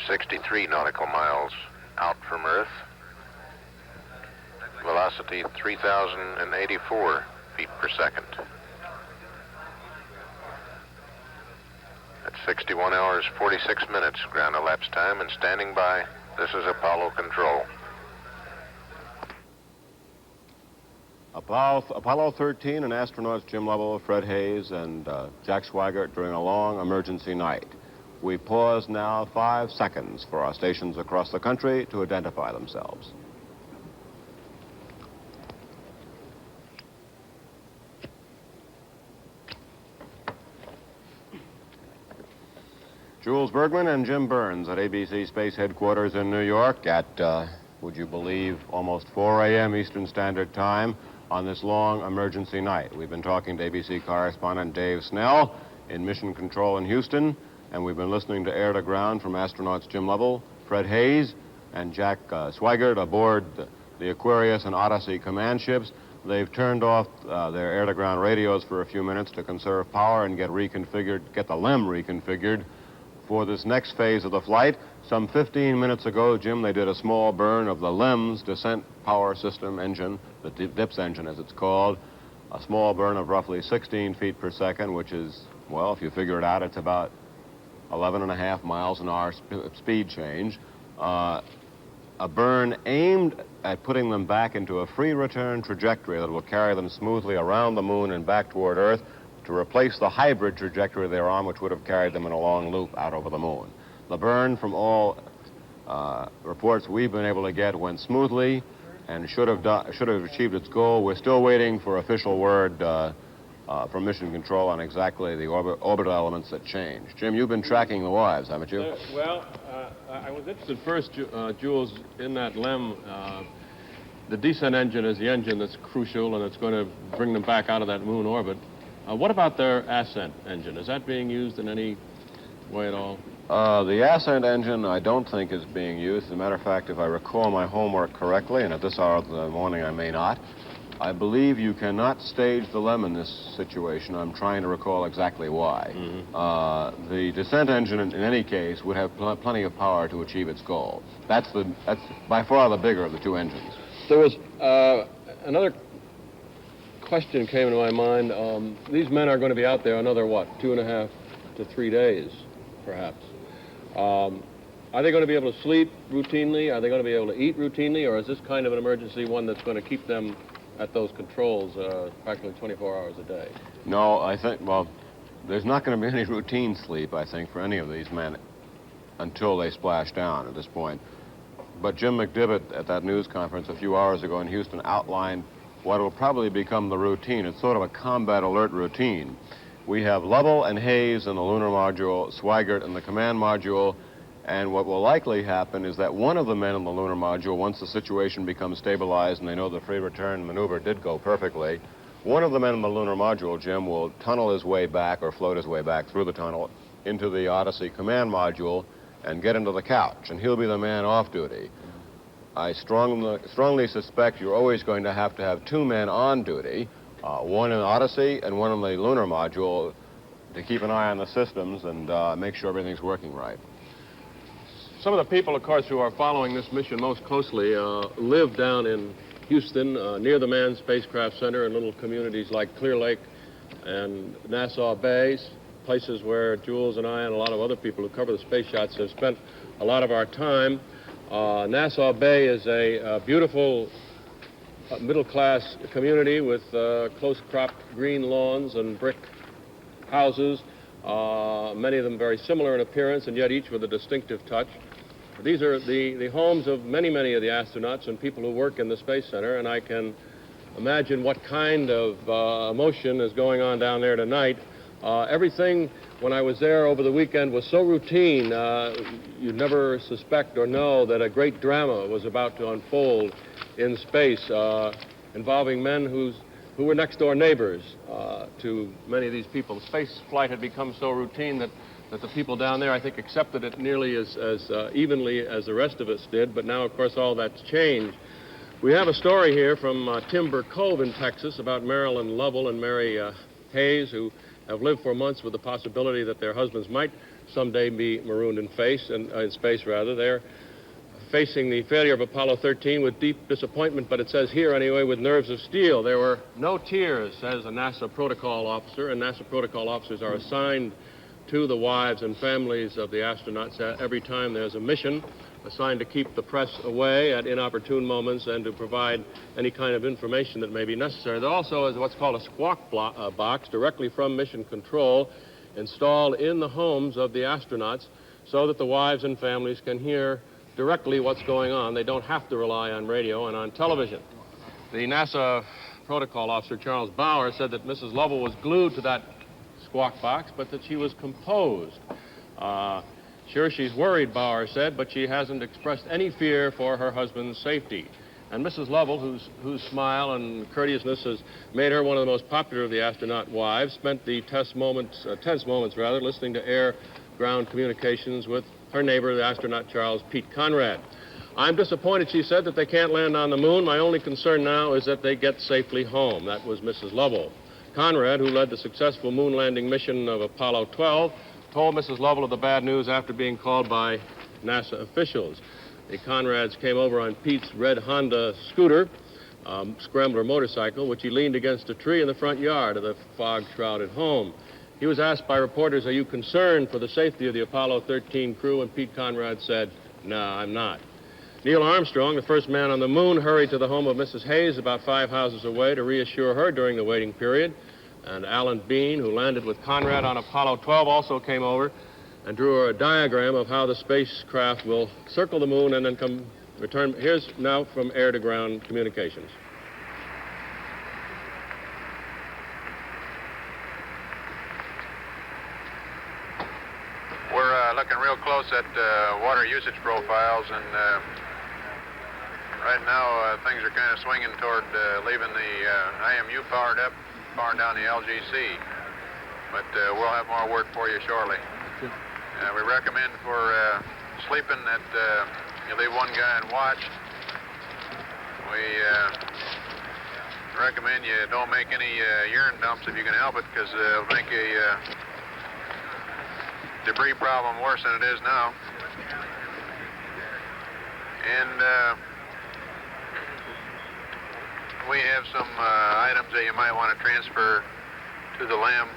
63 nautical miles out from Earth. Velocity 3,084 feet per second. At 61 hours, 46 minutes ground elapsed time, and standing by, this is Apollo Control. Apollo 13 and astronauts Jim Lovell, Fred Haise, and Jack Swigert during a long emergency night. We pause now 5 seconds for our stations across the country to identify themselves. Jules Bergman and Jim Burns at ABC Space Headquarters in New York at, would you believe, almost 4 a.m. Eastern Standard Time on this long emergency night. We've been talking to ABC correspondent Dave Snell in Mission Control in Houston, and we've been listening to Air to Ground from astronauts Jim Lovell, Fred Haise, and Jack Swigert aboard the Aquarius and Odyssey command ships. They've turned off their Air to Ground radios for a few minutes to conserve power and get the LEM reconfigured for this next phase of the flight. Some 15 minutes ago, Jim, they did a small burn of the LEM's descent power system engine, the DIPS engine as it's called, a small burn of roughly 16 feet per second, which is, well, if you figure it out, it's about 11.5 miles an hour speed change. A burn aimed at putting them back into a free return trajectory that will carry them smoothly around the moon and back toward Earth, to replace the hybrid trajectory they're on, which would have carried them in a long loop out over the moon. The burn, from all reports we've been able to get, went smoothly and should have achieved its goal. We're still waiting for official word from Mission Control on exactly the orbital elements that changed. Jim, you've been tracking the wives, haven't you? Well, I was interested first, Jules, in that LEM. The descent engine is the engine that's crucial, and it's going to bring them back out of that moon orbit. What about their ascent engine? Is that being used in any way at all? The ascent engine I don't think is being used. As a matter of fact, if I recall my homework correctly, and at this hour of the morning I may not, I believe you cannot stage the LEM in this situation. I'm trying to recall exactly why. Mm-hmm. The descent engine, in any case, would have plenty of power to achieve its goal. That's by far the bigger of the two engines. There was another question came into my mind. These men are going to be out there another, 2.5 to 3 days, perhaps. Are they going to be able to sleep routinely? Are they going to be able to eat routinely? Or is this kind of an emergency one that's going to keep them at those controls practically 24 hours a day? No, I think, well, there's not going to be any routine sleep, I think, for any of these men until they splash down at this point. But Jim McDivitt at that news conference a few hours ago in Houston outlined what will probably become the routine. It's sort of a combat alert routine. We have Lovell and Haise in the lunar module, Swigert in the command module, and what will likely happen is that one of the men in the lunar module, once the situation becomes stabilized and they know the free return maneuver did go perfectly, one of the men in the lunar module, Jim, will tunnel his way back or float his way back through the tunnel into the Odyssey command module and get into the couch, and he'll be the man off duty. I strongly suspect you're always going to have 2 men on duty, one in Odyssey and one in the lunar module, to keep an eye on the systems and make sure everything's working right. Some of the people, of course, who are following this mission most closely live down in Houston, near the Manned Spacecraft Center, in little communities like Clear Lake and Nassau Bay, places where Jules and I and a lot of other people who cover the space shots have spent a lot of our time. Nassau Bay is a beautiful middle-class community with close-cropped green lawns and brick houses, many of them very similar in appearance and yet each with a distinctive touch. These are the homes of many of the astronauts and people who work in the Space Center, and I can imagine what kind of emotion is going on down there tonight. Everything, when I was there over the weekend, was so routine, you'd never suspect or know that a great drama was about to unfold in space, involving men who were next-door neighbors to many of these people. The space flight had become so routine that the people down there, I think, accepted it nearly as evenly as the rest of us did, but now, of course, all that's changed. We have a story here from Timber Cove in Texas about Marilyn Lovell and Mary Haise, who have lived for months with the possibility that their husbands might someday be marooned in space rather. They're facing the failure of Apollo 13 with deep disappointment, but it says here anyway, with nerves of steel. There were no tears, says a NASA protocol officer, and NASA protocol officers are assigned to the wives and families of the astronauts every time there's a mission, assigned to keep the press away at inopportune moments and to provide any kind of information that may be necessary. There also is what's called a squawk box directly from Mission Control installed in the homes of the astronauts so that the wives and families can hear directly what's going on. They don't have to rely on radio and on television. The NASA protocol officer, Charles Bauer, said that Mrs. Lovell was glued to that squawk box, but that she was composed. Sure, she's worried, Bauer said, but she hasn't expressed any fear for her husband's safety. And Mrs. Lovell, whose smile and courteousness has made her one of the most popular of the astronaut wives, spent the tense moments, listening to air-ground communications with her neighbor, the astronaut Charles Pete Conrad. I'm disappointed, she said, that they can't land on the moon. My only concern now is that they get safely home. That was Mrs. Lovell. Conrad, who led the successful moon landing mission of Apollo 12, told Mrs. Lovell of the bad news after being called by NASA officials. The Conrads came over on Pete's red Honda scooter, scrambler motorcycle, which he leaned against a tree in the front yard of the fog-shrouded home. He was asked by reporters, "Are you concerned for the safety of the Apollo 13 crew?" And Pete Conrad said, "No, I'm not." Neil Armstrong, the first man on the moon, hurried to the home of Mrs. Hayes about 5 houses away to reassure her during the waiting period. And Alan Bean, who landed with Conrad on Apollo 12, also came over and drew her a diagram of how the spacecraft will circle the moon and then return. Here's now from air-to-ground communications. We're looking real close at water usage profiles, and right now things are kind of swinging toward leaving the IMU powered up, powering down the LGC. But we'll have more word for you shortly. We recommend for sleeping that you leave one guy on watch. We recommend you don't make any urine dumps if you can help it, because it'll make a debris problem worse than it is now. And we have some items that you might want to transfer to the LEM.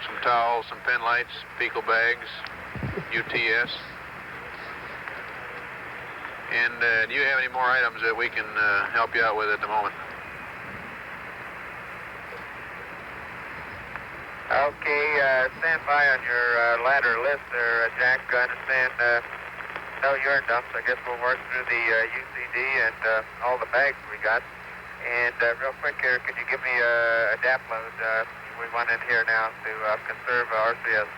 Some towels, some pen lights, fecal bags, UTS. And do you have any more items that we can help you out with at the moment? Okay, stand by on your ladder list there, Jack. I understand no urine dumps. I guess we'll work through the UCD and all the bags we got. And real quick here, could you give me a DAP load? We went in here now to conserve RCS.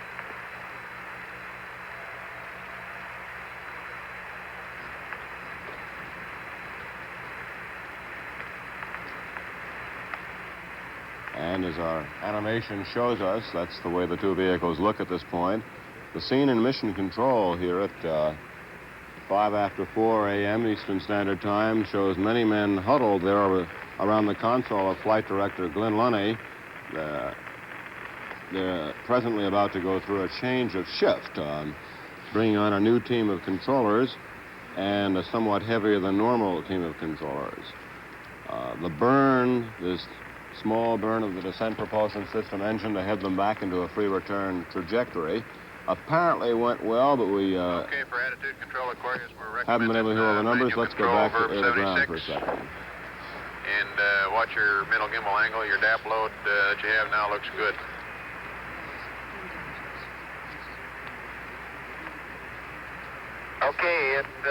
And as our animation shows us, that's the way the two vehicles look at this point. The scene in Mission Control here at 5 after 4 a.m. Eastern Standard Time shows many men huddled there around the console of Flight Director Glenn Lunny. They're presently about to go through a change of shift, bringing on a new team of controllers and a somewhat heavier than normal team of controllers. The burn, this small burn of the descent propulsion system engine to head them back into a free return trajectory, apparently went well, but we okay, for attitude control, Aquarius, we're haven't been able to hear all the numbers. Let's go back to air to ground for a second. And watch your middle gimbal angle. Your DAP load that you have now looks good. Okay, it's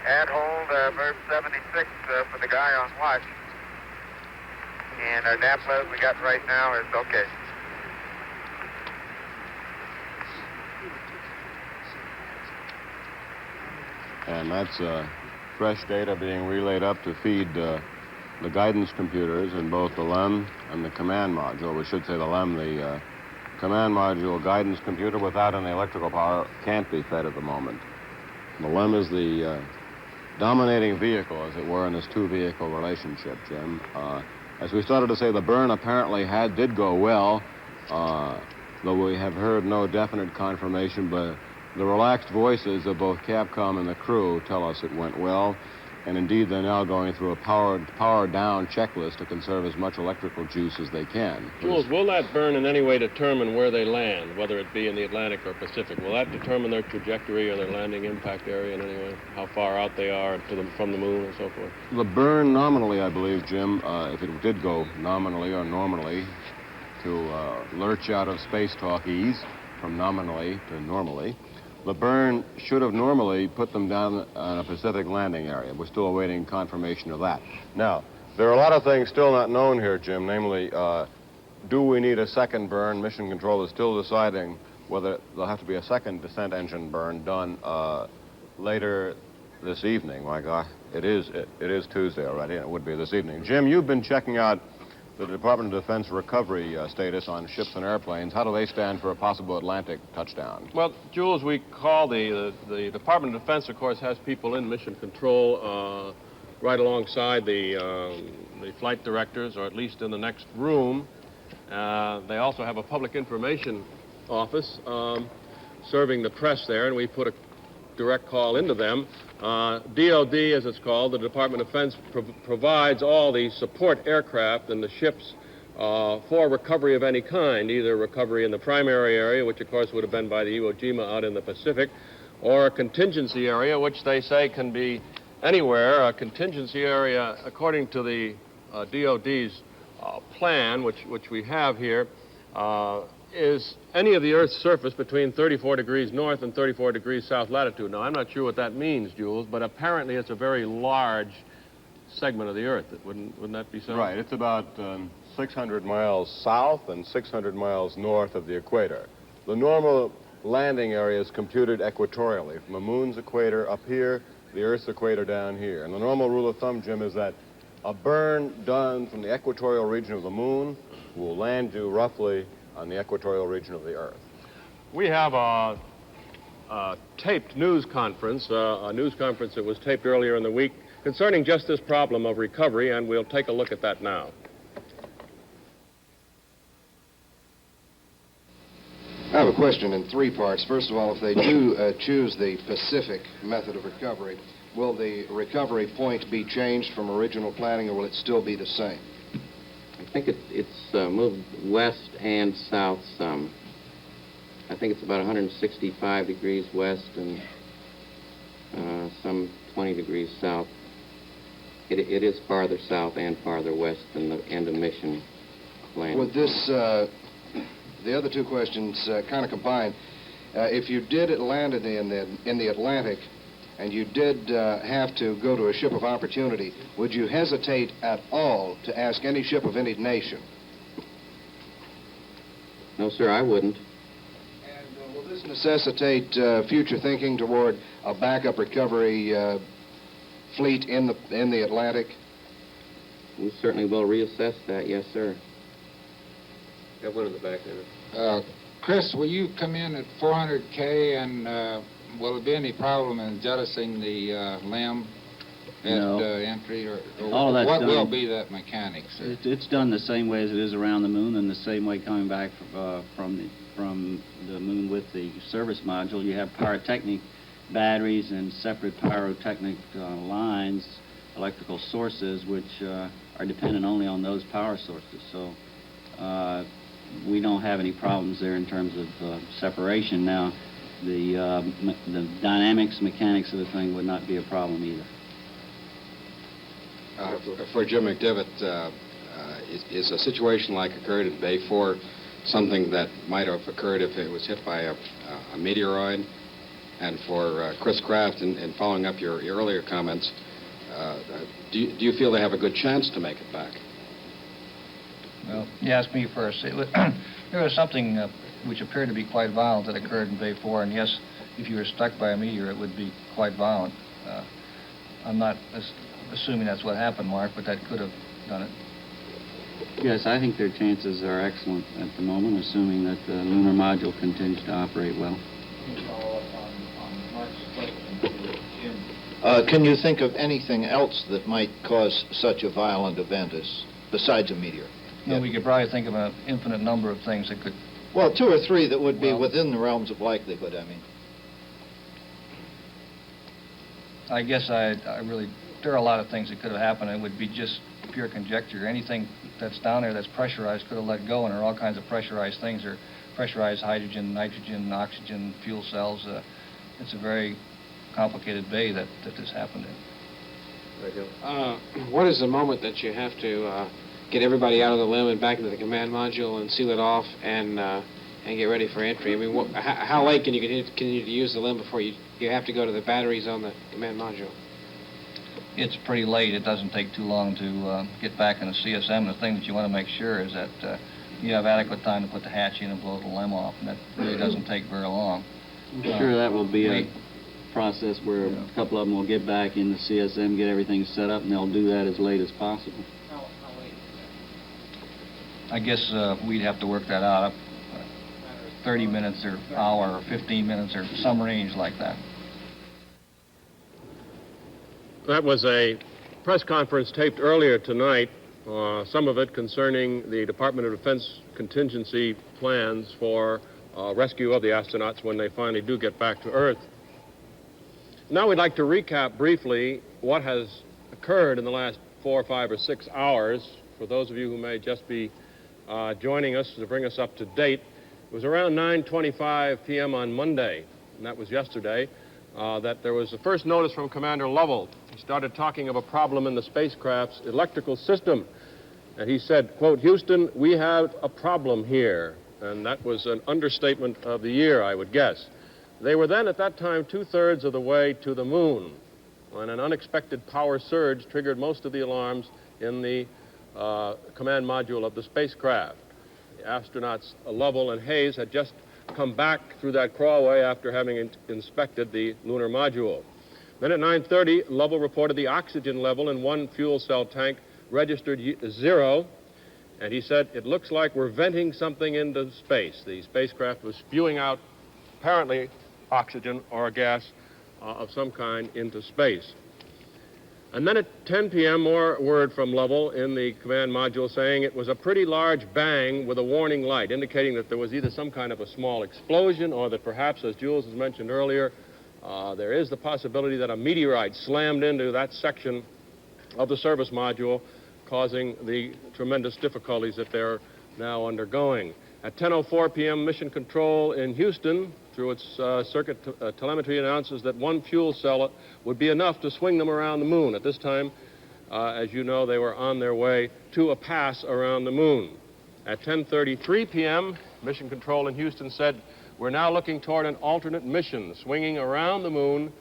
at hold verse 76 for the guy on watch. And our DAP load we got right now is okay. And that's fresh data being relayed up to feed the guidance computers in both the LEM and the command module. We should say the LEM, the command module guidance computer without any electrical power can't be fed at the moment. The LEM is the dominating vehicle, as it were, in this two-vehicle relationship, Jim. As we started to say, the burn apparently did go well, though we have heard no definite confirmation, but the relaxed voices of both Capcom and the crew tell us it went well. And indeed, they're now going through a power down checklist to conserve as much electrical juice as they can. Jules, will that burn in any way determine where they land, whether it be in the Atlantic or Pacific? Will that determine their trajectory or their landing impact area in any way? How far out they are from the moon and so forth? The burn nominally, I believe, Jim, if it did go nominally or normally to lurch out of space talkies from nominally to normally, the burn should have normally put them down on a Pacific landing area. We're still awaiting confirmation of that. Now, there are a lot of things still not known here, Jim, namely, do we need a second burn? Mission Control is still deciding whether there'll have to be a second descent engine burn done later this evening. My God, it is Tuesday already, and it would be this evening. Jim, you've been checking out the Department of Defense recovery status on ships and airplanes. How do they stand for a possible Atlantic touchdown? Well, Jules, we call the Department of Defense, of course, has people in Mission Control right alongside the flight directors, or at least in the next room. They also have a public information office serving the press there, and we put a direct call into them. DOD, as it's called, the Department of Defense, provides all the support aircraft and the ships for recovery of any kind, either recovery in the primary area, which of course would have been by the Iwo Jima out in the Pacific, or a contingency area, which they say can be anywhere. A contingency area, according to the DOD's plan, which we have here, is any of the Earth's surface between 34 degrees north and 34 degrees south latitude. Now, I'm not sure what that means, Jules, but apparently it's a very large segment of the Earth. Wouldn't that be so? Right. It's about 600 miles south and 600 miles north of the equator. The normal landing area is computed equatorially, from the moon's equator up here, the Earth's equator down here. And the normal rule of thumb, Jim, is that a burn done from the equatorial region of the moon will land you roughly on the equatorial region of the Earth. We have a taped news conference, a news conference that was taped earlier in the week concerning just this problem of recovery, and we'll take a look at that now. I have a question in three parts. First of all, if they do choose the Pacific method of recovery, will the recovery point be changed from original planning, or will it still be the same? I think it's moved west and south some. I think it's about 165 degrees west and some 20 degrees south. It is farther south and farther west than the end of Mission land. With this, the other two questions kind of combine. If you did land in the Atlantic, and you did have to go to a ship of opportunity, would you hesitate at all to ask any ship of any nation? No, sir, I wouldn't. And will this necessitate future thinking toward a backup recovery fleet in the Atlantic? We certainly will reassess that, yes, sir. Got one in the back there. Chris, will you come in at 400K, and will there be any problem in jettisoning the LEM at No. entry? Or All of that's what done. will be that mechanics? It's done the same way as it is around the moon, and the same way coming back from the moon with the service module. You have pyrotechnic batteries and separate pyrotechnic lines, electrical sources, which are dependent only on those power sources. So we don't have any problems there in terms of separation. Now, the dynamics, mechanics of the thing would not be a problem either. For Jim McDivitt, is a situation like occurred at Bay 4 something that might have occurred if it was hit by a meteoroid? And for Chris Kraft, in following up your earlier comments, do you feel they have a good chance to make it back? Well, you asked me first. There was something which appeared to be quite violent that occurred in Bay 4, and yes, if you were struck by a meteor, it would be quite violent. I'm not assuming that's what happened, Mark, but that could have done it. Yes, I think their chances are excellent at the moment, assuming that the lunar module continues to operate well. Can you think of anything else that might cause such a violent event besides a meteor? No, we could probably think of an infinite number of things that could... Well, 2 or 3 that would be within the realms of likelihood, I mean. I guess I really... There are a lot of things that could have happened. It would be just pure conjecture. Anything that's down there that's pressurized could have let go, and there are all kinds of pressurized things. There are pressurized hydrogen, nitrogen, oxygen, fuel cells. It's a very complicated bay that this happened in. What is the moment that you have to get everybody out of the LEM and back into the command module and seal it off and get ready for entry? I mean, how late can you continue to use the LEM before you have to go to the batteries on the command module? It's pretty late. It doesn't take too long to get back in the CSM. The thing that you want to make sure is that you have adequate time to put the hatch in and blow the LEM off, and that really doesn't take very long. I'm sure that will be a process where a couple of them will get back in the CSM, get everything set up, and they'll do that as late as possible. I guess we'd have to work that out, 30 minutes or hour or 15 minutes or some range like that. That was a press conference taped earlier tonight, some of it concerning the Department of Defense contingency plans for rescue of the astronauts when they finally do get back to Earth. Now we'd like to recap briefly what has occurred in the last 4, 5, or 6 hours. For those of you who may just be joining us to bring us up to date, it was around 9:25 p.m. on Monday, and that was yesterday, that there was the first notice from Commander Lovell. He started talking of a problem in the spacecraft's electrical system. And he said, quote, "Houston, we have a problem here." And that was an understatement of the year, I would guess. They were then, at that time, 2/3 of the way to the moon when an unexpected power surge triggered most of the alarms in the command module of the spacecraft. The astronauts Lovell and Hayes had just come back through that crawlway after having inspected the lunar module. Then at 9:30, Lovell reported the oxygen level in one fuel cell tank registered 0, and he said, "It looks like we're venting something into space." The spacecraft was spewing out, apparently, oxygen or a gas of some kind into space. And then at 10 p.m., more word from Lovell in the command module saying it was a pretty large bang with a warning light, indicating that there was either some kind of a small explosion or that perhaps, as Jules has mentioned earlier, there is the possibility that a meteorite slammed into that section of the service module, causing the tremendous difficulties that they're now undergoing. At 10:04 p.m., Mission Control in Houston, through its circuit telemetry, announces that one fuel cell would be enough to swing them around the moon. At this time, as you know, they were on their way to a pass around the moon. At 10:33 p.m., Mission Control in Houston said, "We're now looking toward an alternate mission, swinging around the moon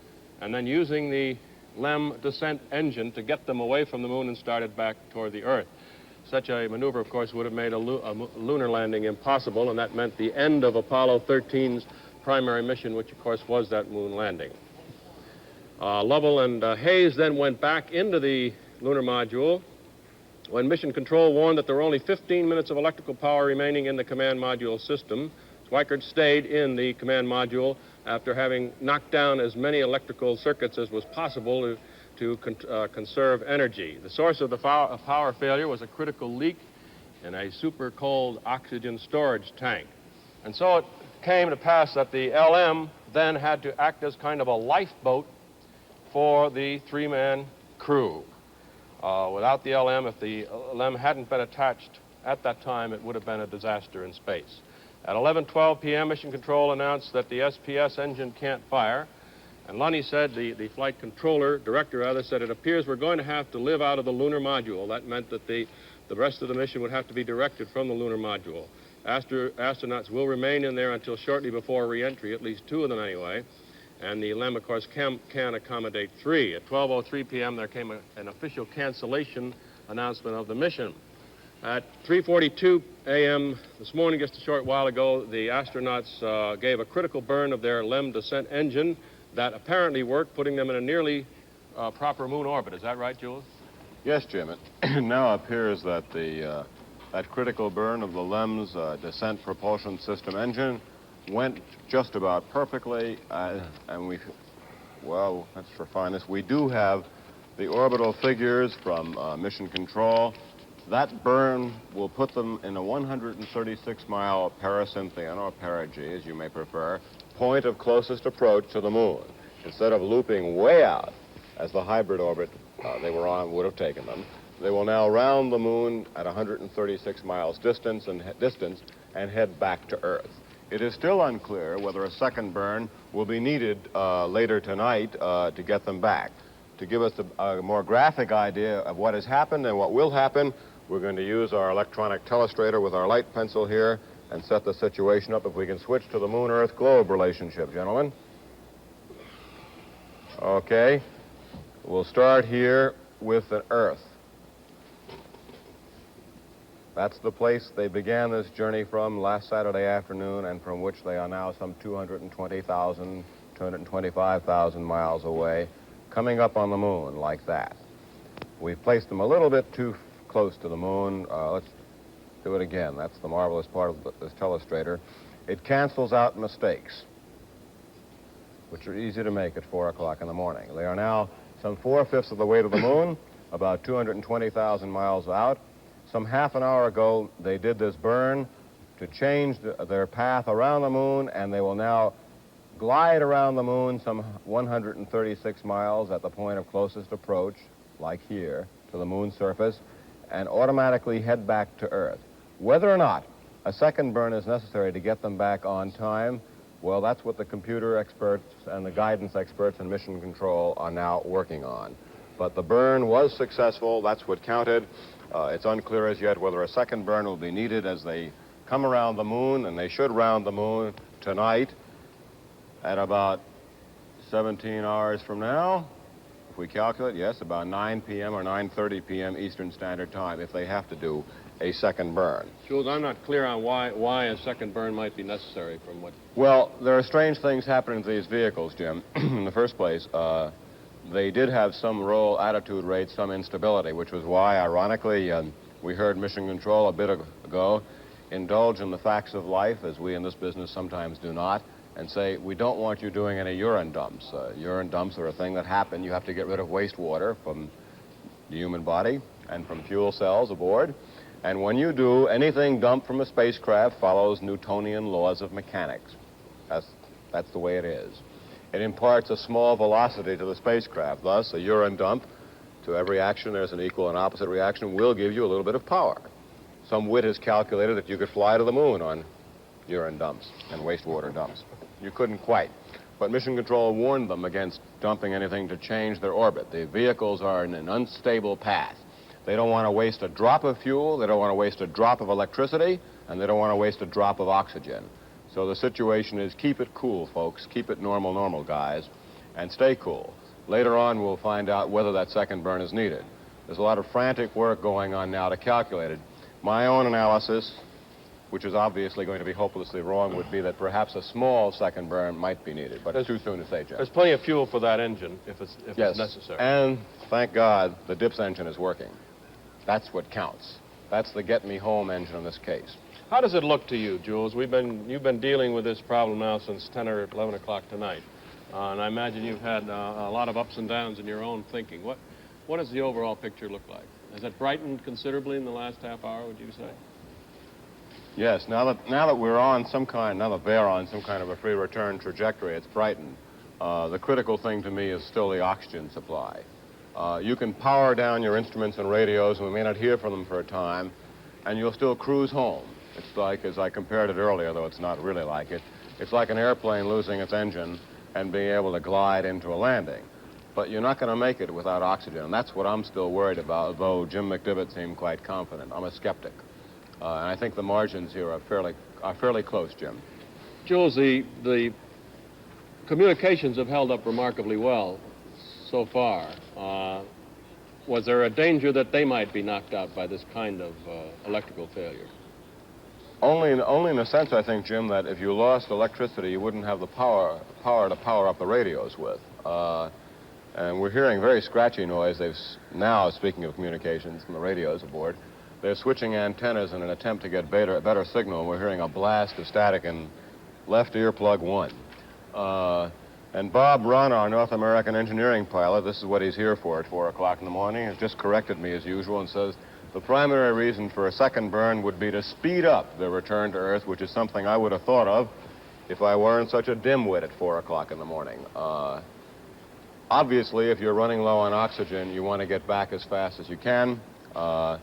and then using the LEM descent engine to get them away from the moon and started back toward the Earth." Such a maneuver, of course, would have made a lunar landing impossible, and that meant the end of Apollo 13's primary mission, which, of course, was that moon landing. Lovell and Hayes then went back into the lunar module when Mission Control warned that there were only 15 minutes of electrical power remaining in the command module system. Schweikert stayed in the command module after having knocked down as many electrical circuits as was possible to conserve energy. The source of the power failure was a critical leak in a super cold oxygen storage tank. And so it came to pass that the LM then had to act as kind of a lifeboat for the 3-man crew. Without the LM, if the LM hadn't been attached at that time, it would have been a disaster in space. At 11:12 p.m., Mission Control announced that the SPS engine can't fire. And Lunny said, the flight controller, director rather, said, "It appears we're going to have to live out of the lunar module." That meant that the rest of the mission would have to be directed from the lunar module. Astronauts will remain in there until shortly before re-entry, at least 2 of them anyway. And the LEM, of course, can accommodate 3. At 12:03 p.m., there came an official cancellation announcement of the mission. At 3:42 a.m. this morning, just a short while ago, the astronauts gave a critical burn of their LEM descent engine that apparently worked, putting them in a nearly proper moon orbit. Is that right, Jules? Yes, Jim. It now appears that that critical burn of the LEM's descent propulsion system engine went just about perfectly, and let's refine this. We do have the orbital figures from Mission Control That burn will put them in a 136-mile paracynthion, or perigee, as you may prefer, point of closest approach to the moon. Instead of looping way out, as the hybrid orbit they were on would have taken them, they will now round the moon at 136 miles distance and head back to Earth. It is still unclear whether a second burn will be needed later tonight to get them back. To give us a more graphic idea of what has happened and what will happen, we're going to use our electronic telestrator with our light pencil here and set the situation up. If we can switch to the Moon-Earth globe relationship, gentlemen. Okay. We'll start here with the Earth. That's the place they began this journey from last Saturday afternoon and from which they are now some 220,000, 225,000 miles away, coming up on the moon like that. We've placed them a little bit too close to the moon. Let's do it again. That's the marvelous part of this telestrator. It cancels out mistakes, which are easy to make at 4 o'clock in the morning. They are now some 4/5 of the way to the moon, about 220,000 miles out. Some half an hour ago, they did this burn to change their path around the moon, and they will now glide around the moon some 136 miles at the point of closest approach, like here, to the moon's surface, and automatically head back to Earth. Whether or not a second burn is necessary to get them back on time, well, that's what the computer experts and the guidance experts in mission control are now working on. But the burn was successful. That's what counted. It's unclear as yet whether a second burn will be needed as they come around the moon, and they should round the moon tonight at about 17 hours from now. If we calculate, yes, about 9 p.m. or 9:30 p.m. Eastern Standard Time, if they have to do a second burn. Jules, I'm not clear on why a second burn might be necessary from what... Well, there are strange things happening to these vehicles, Jim. In the first place, they did have some roll attitude rate, some instability, which was why, ironically, we heard Mission Control a bit ago indulge in the facts of life, as we in this business sometimes do not, and say, we don't want you doing any urine dumps. Urine dumps are a thing that happen. You have to get rid of wastewater from the human body and from fuel cells aboard. And when you do, anything dumped from a spacecraft follows Newtonian laws of mechanics. That's the way it is. It imparts a small velocity to the spacecraft. Thus, a urine dump, to every action there's an equal and opposite reaction, will give you a little bit of power. Some wit has calculated that you could fly to the moon on urine dumps and wastewater dumps. You couldn't quite. But Mission Control warned them against dumping anything to change their orbit. The vehicles are in an unstable path. They don't want to waste a drop of fuel, they don't want to waste a drop of electricity, and they don't want to waste a drop of oxygen. So the situation is keep it cool, folks. Keep it normal, guys, and stay cool. Later on, we'll find out whether that second burn is needed. There's a lot of frantic work going on now to calculate it. My own analysis, which is obviously going to be hopelessly wrong, would be that perhaps a small second burn might be needed, but it's too soon to say, Jeff. There's plenty of fuel for that engine if it's Yes, necessary. And thank God the DIPS engine is working. That's what counts. That's the get me home engine in this case. How does it look to you, Jules? You've been dealing with this problem now since 10 or 11 o'clock tonight. And I imagine you've had a lot of ups and downs in your own thinking. What does the overall picture look like? Has it brightened considerably in the last half hour, would you say? Yes, now that they're on some kind of a free return trajectory, it's brightened. The critical thing to me is still the oxygen supply. You can power down your instruments and radios, and we may not hear from them for a time, and you'll still cruise home. It's like, as I compared it earlier, though it's not really like it, it's like an airplane losing its engine and being able to glide into a landing. But you're not going to make it without oxygen, and that's what I'm still worried about, though Jim McDivitt seemed quite confident. I'm a skeptic. And I think the margins here are fairly close, Jim. Jules, the communications have held up remarkably well so far. Was there a danger that they might be knocked out by this kind of electrical failure? Only in the sense, I think, Jim, that if you lost electricity, you wouldn't have the power to power up the radios with. And we're hearing very scratchy noise. Now, speaking of communications from the radios aboard, they're switching antennas in an attempt to get a better signal, and we're hearing a blast of static in left ear plug 1. And Bob Runn, our North American engineering pilot, this is what he's here for at 4 o'clock in the morning, has just corrected me as usual and says The primary reason for a second burn would be to speed up the return to Earth, which is something I would have thought of if I weren't such a dimwit at 4 o'clock in the morning. Obviously, if you're running low on oxygen, you want to get back as fast as you can. And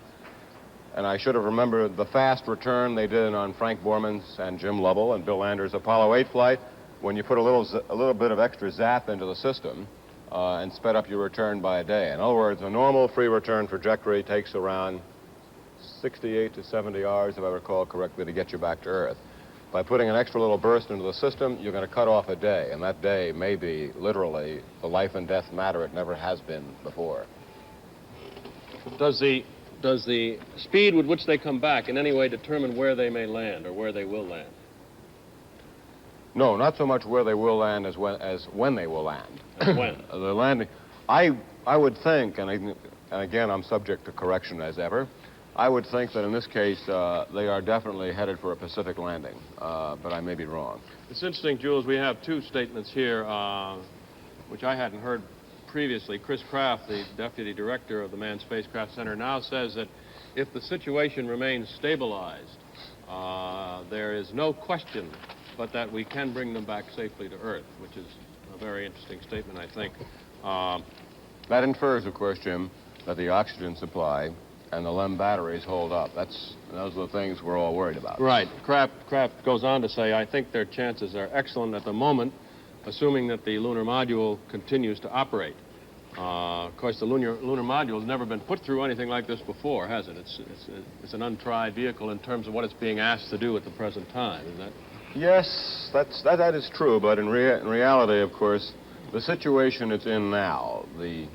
I should have remembered the fast return they did on Frank Borman's and Jim Lovell and Bill Landers' Apollo 8 flight, when you put a little bit of extra zap into the system and sped up your return by a day. In other words, a normal free return trajectory takes around 68 to 70 hours, if I recall correctly, to get you back to Earth. By putting an extra little burst into the system, you're going to cut off a day, and that day may be literally the life and death matter it never has been before. Does the speed with which they come back in any way determine where they may land or where they will land? No, not so much where they will land as when they will land. When? The landing, I would think, and again, I'm subject to correction as ever, I would think that in this case, they are definitely headed for a Pacific landing, but I may be wrong. It's interesting, Jules, we have two statements here, which I hadn't heard previously. Chris Kraft, the deputy director of the Manned Spacecraft Center, now says that if the situation remains stabilized, there is no question but that we can bring them back safely to Earth, which is a very interesting statement, I think. That infers, of course, Jim, that the oxygen supply and the LEM batteries hold up. Those are the things we're all worried about. Right. Kraft goes on to say, I think their chances are excellent at the moment, assuming that the lunar module continues to operate. Of course, the lunar module has never been put through anything like this before, has it? It's an untried vehicle in terms of what it's being asked to do at the present time, isn't that? Yes, that is true, but in reality, of course, the situation it's in now, the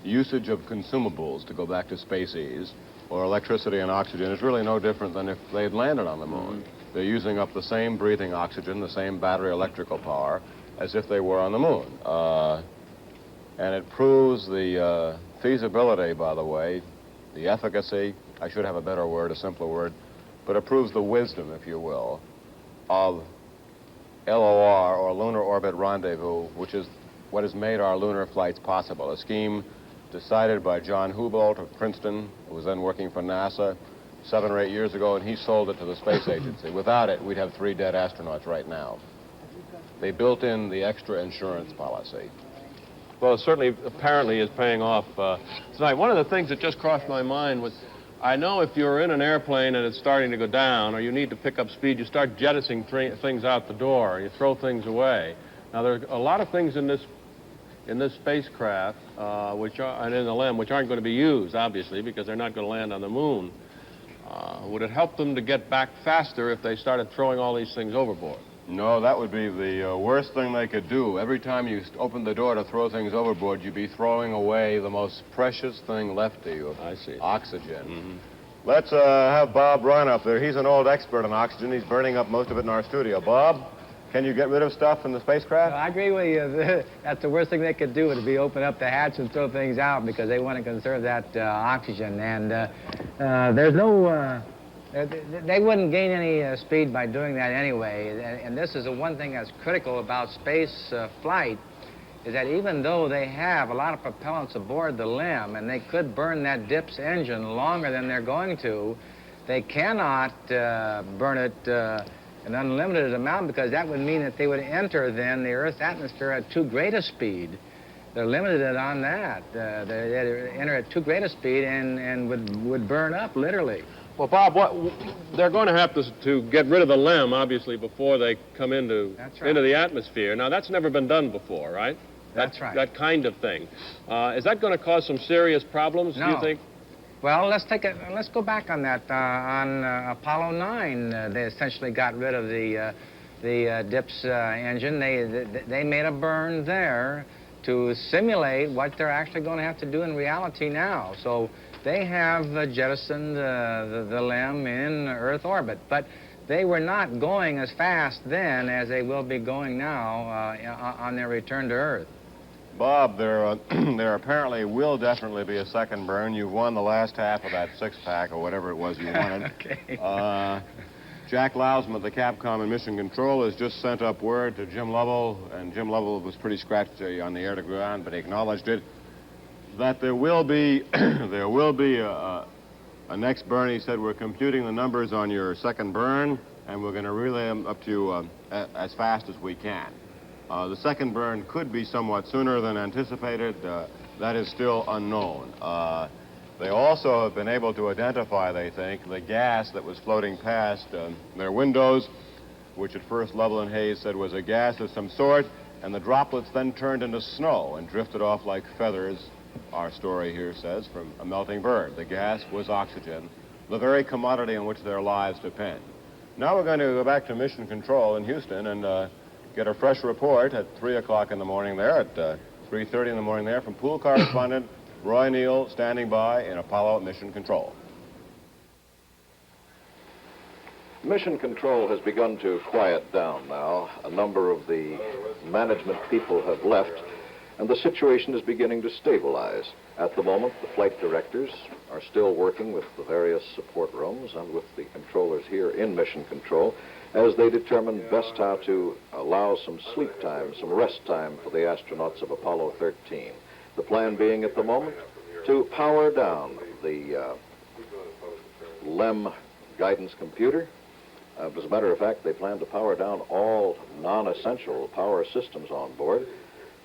usage of consumables, to go back to species, or electricity and oxygen, is really no different than if they had landed on the moon. Mm-hmm. They're using up the same breathing oxygen, the same battery electrical power, as if they were on the moon. And it proves the feasibility, by the way, the efficacy, I should have a better word, a simpler word, but it proves the wisdom, if you will, of LOR, or Lunar Orbit Rendezvous, which is what has made our lunar flights possible, a scheme decided by John Houbolt of Princeton, who was then working for NASA 7 or 8 years ago, and he sold it to the space agency. Without it, we'd have 3 dead astronauts right now. They built in the extra insurance policy. Well, it certainly, apparently, is paying off tonight. One of the things that just crossed my mind was, I know if you're in an airplane and it's starting to go down, or you need to pick up speed, you start jettisoning things out the door, you throw things away. Now, there are a lot of things in this spacecraft, and in the LEM, which aren't going to be used, obviously, because they're not going to land on the moon. Would it help them to get back faster if they started throwing all these things overboard? No, that would be the worst thing they could do. Every time you open the door to throw things overboard, you'd be throwing away the most precious thing left to you. I see. Oxygen. Mm-hmm. Let's have Bob Run up there. He's an old expert on oxygen. He's burning up most of it in our studio. Bob, can you get rid of stuff in the spacecraft? I agree with you. That's the worst thing they could do, would be open up the hatch and throw things out, because they want to conserve that oxygen. And there's no... They wouldn't gain any speed by doing that anyway. And this is the one thing that's critical about space flight, is that even though they have a lot of propellants aboard the LEM, and they could burn that DIPS engine longer than they're going to, they cannot burn it an unlimited amount, because that would mean that they would enter then the Earth's atmosphere at too great a speed. They're limited on that. They enter at too great a speed and would burn up, literally. Well, Bob, they're going to have to get rid of the LEM, obviously, before they come into the atmosphere. Now, that's never been done before, right? That's right. That kind of thing. Is that going to cause some serious problems, do you think? Well, let's go back on that. On Apollo 9, they essentially got rid of the DIPS engine. They made a burn there to simulate what they're actually going to have to do in reality now. So they have jettisoned the LEM in Earth orbit, but they were not going as fast then as they will be going now on their return to Earth. Bob, there apparently will definitely be a second burn. You've won the last half of that six-pack or whatever it was you wanted. Okay. Jack Lousman at the Capcom and Mission Control has just sent up word to Jim Lovell, and Jim Lovell was pretty scratched on the air-to-ground, but he acknowledged it, that there will be a Next burn, he said, we're computing the numbers on your second burn, and we're going to relay them up to you as fast as we can. The second burn could be somewhat sooner than anticipated. That is still unknown. They also have been able to identify, they think, the gas that was floating past their windows, which at first Lovell and Hayes said was a gas of some sort, and the droplets then turned into snow and drifted off like feathers, our story here says, from a melting bird. The gas was oxygen, the very commodity on which their lives depend. Now we're going to go back to Mission Control in Houston and get a fresh report at 3 o'clock in the morning there, at 3:30 in the morning there, from pool correspondent Roy Neal, standing by in Apollo Mission Control. Mission Control has begun to quiet down now. A number of the management people have left, and the situation is beginning to stabilize. At the moment, the flight directors are still working with the various support rooms and with the controllers here in Mission Control as they determine best how to allow some sleep time, some rest time for the astronauts of Apollo 13. The plan being at the moment to power down the LEM guidance computer. As a matter of fact, they plan to power down all non-essential power systems on board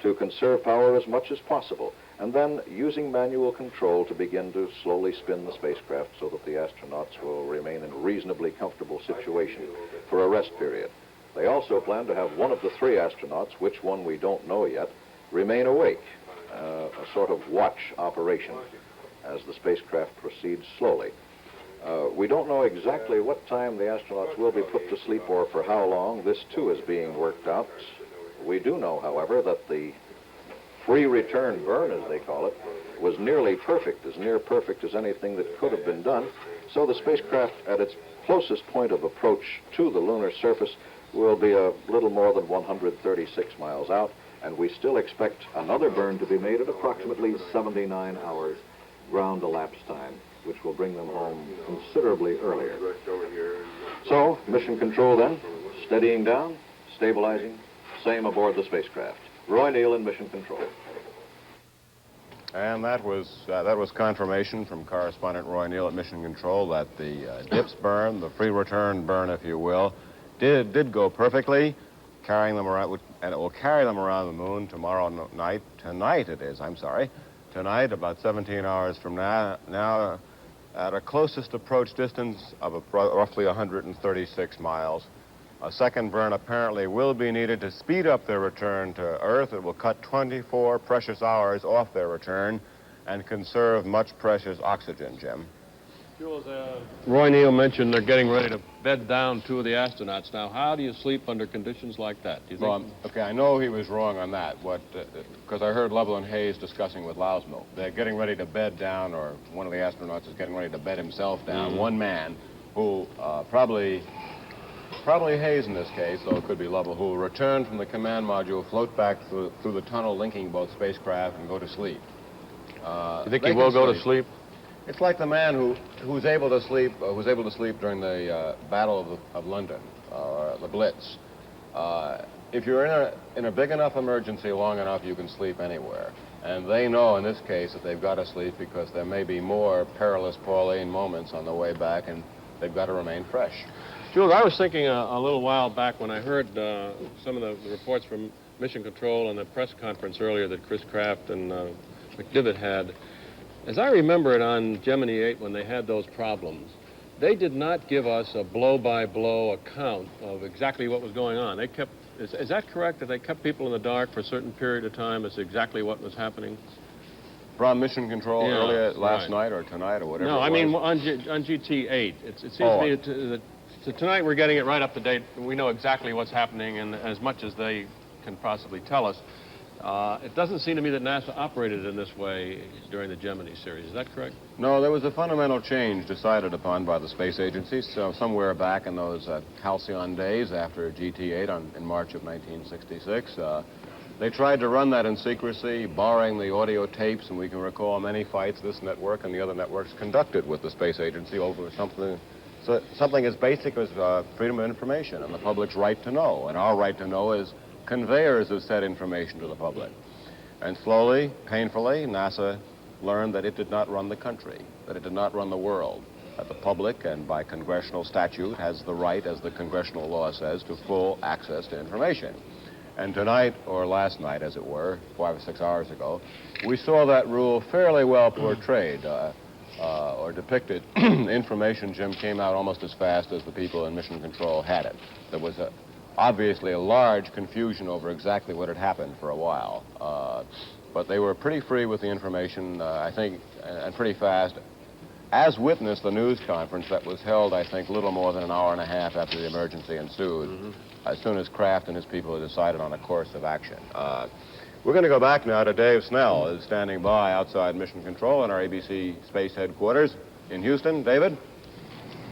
to conserve power as much as possible, and then using manual control to begin to slowly spin the spacecraft so that the astronauts will remain in a reasonably comfortable situation for a rest period. They also plan to have one of the three astronauts, which one we don't know yet, remain awake, a sort of watch operation as the spacecraft proceeds slowly. We don't know exactly what time the astronauts will be put to sleep or for how long. This, too, is being worked out. We do know, however, that the free return burn, as they call it, was nearly perfect, as near perfect as anything that could have been done. So the spacecraft, at its closest point of approach to the lunar surface, will be a little more than 136 miles out, and we still expect another burn to be made at approximately 79 hours ground elapsed time, which will bring them home considerably earlier. So, Mission Control then, steadying down, stabilizing, same aboard the spacecraft. Roy Neal in Mission Control. And that was confirmation from correspondent Roy Neal at Mission Control that the DIPS burn, the free return burn, if you will, did go perfectly, carrying them around, and it will carry them around the moon tomorrow night. Tonight it is, I'm sorry. Tonight, about 17 hours from now at a closest approach distance of roughly 136 miles. A second burn apparently will be needed to speed up their return to Earth. It will cut 24 precious hours off their return and conserve much precious oxygen, Jim. Jules, Roy Neal mentioned they're getting ready to bed down two of the astronauts. Now, how do you sleep under conditions like that? Do you think? Well, okay, I know he was wrong on that, because I heard Lovell and Hayes discussing with Lousmo. They're getting ready to bed down, or one of the astronauts is getting ready to bed himself down. Mm-hmm. One man who probably Hayes in this case, though it could be Lovell, who will return from the command module, float back through the tunnel linking both spacecraft, and go to sleep. You think he will go to sleep? It's like the man who was able to sleep during the Battle of London, the Blitz. If you're in a big enough emergency long enough, you can sleep anywhere. And they know in this case that they've got to sleep because there may be more perilous Pauline moments on the way back, and they've got to remain fresh. Jules, I was thinking a little while back when I heard some of the reports from Mission Control and the press conference earlier that Chris Kraft and McDivitt had. As I remember it on Gemini 8 when they had those problems, they did not give us a blow-by-blow account of exactly what was going on. They kept, is that correct, that they kept people in the dark for a certain period of time as to exactly what was happening? From Mission Control earlier last night or tonight or whatever? No, I mean on GT8. It seems to me that tonight we're getting it right up to date. We know exactly what's happening, and as much as they can possibly tell us. It doesn't seem to me that NASA operated in this way during the Gemini series. Is that correct? No, there was a fundamental change decided upon by the space agency. So somewhere back in those halcyon days after GT8 in March of 1966, they tried to run that in secrecy, barring the audio tapes, and we can recall many fights this network and the other networks conducted with the space agency over something as basic as freedom of information and the public's right to know. And our right to know is conveyors of said information to the public. And slowly, painfully, NASA learned that it did not run the country, that it did not run the world. The public, and by congressional statute, has the right, as the congressional law says, to full access to information. And tonight, or last night, as it were, 5 or 6 hours ago, we saw that rule fairly well portrayed or depicted. Information, Jim, came out almost as fast as the people in Mission Control had it. There was obviously a large confusion over exactly what had happened for a while. But they were pretty free with the information, I think, and pretty fast, as witnessed the news conference that was held, I think, little more than an hour and a half after the emergency ensued, as soon as Kraft and his people had decided on a course of action. We're going to go back now to Dave Snell, who's standing by outside Mission Control in our ABC Space Headquarters in Houston. David?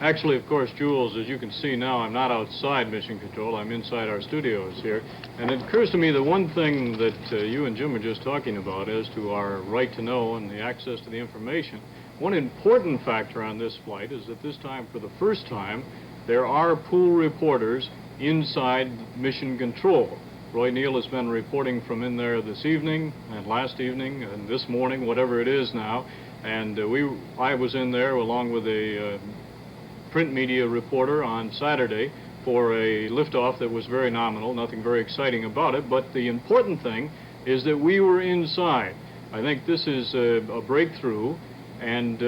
Actually, of course, Jules, as you can see now, I'm not outside Mission Control. I'm inside our studios here. And it occurs to me that one thing that you and Jim were just talking about as to our right to know and the access to the information, one important factor on this flight is that this time, for the first time, there are pool reporters inside Mission Control. Roy Neal has been reporting from in there this evening and last evening and this morning, whatever it is now. And I was in there along with a print media reporter on Saturday for a liftoff that was very nominal, nothing very exciting about it. But the important thing is that we were inside. I think this is a breakthrough. And